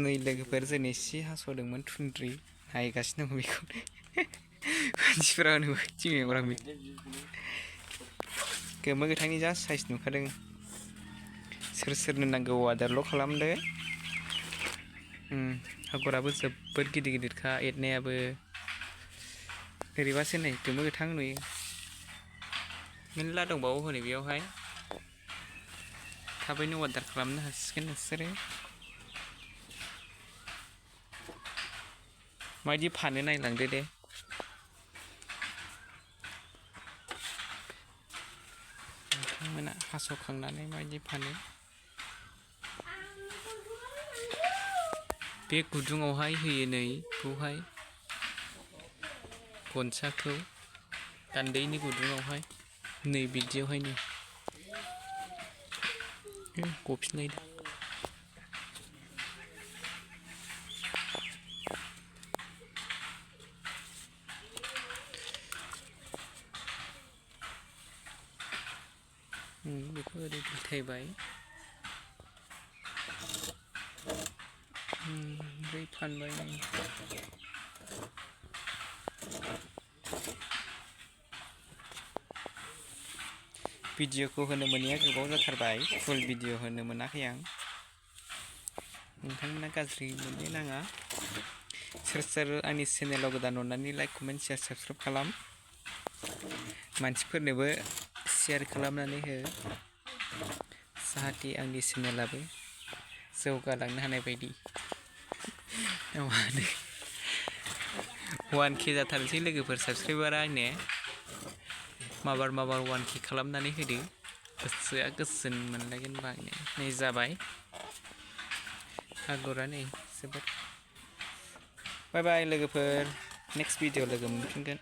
नै लोगोफोर जों एसे हास'दोंमोन थुन्द्रि नायगासिनो दं बेखौ मानसिफोरा होनो थिमेगरा गोमो गोथांनि जा साइज नुखादों सोर सोरनो नांगौ आदारल' खालामदो आगराबो जोबोद गिदिर गिदिरखा एरनायाबो ओरैबासो नै गोमो गोथां नुयो मेरला दंबावो हनै बेयावहाय थाबैनो अर्डार खालामनो हासिगोन नोंसोरो माबायदि फानो नायलांदो दे नोंथांमोना हास'खांनानै माबायदि फानो बे गुदुङावहाय होयो नै बेवहाय गनसाखौ गान्दैनि गुदुङावहाय नै बिदियावहाय नै गफिनलायदों बेखौ ओरै गुथायबाय ओमफ्राय फानबाय नै भिडिअखौ होनो मोनैया गोबाव जाथारबाय फुल भिडिअ होनो मोनाखै आं नोंथांमोना गाज्रि मोननो नाङा सोर सोर आंनि चेनेलाव गोदान अननानै लाइक कमेन्ट शेयार साबस्क्राइब खालाम मानसिफोरनोबो शेयार खालामनानै हो जाहाथे आंनि चेनेलाबो जौगालांनो हानाय बायदि 1K जाथारनोसै लोगोफोर साबस्क्राइबारा आंने माबार 1K खालामनानै होदो गोसोआ गोजोन मोनलायगोन बांनो नै जाबाय आगरा नै जोबोद बाय बाय लोगोफोर नेक्स्ट भिडिअ लोगो मोनफिनगोन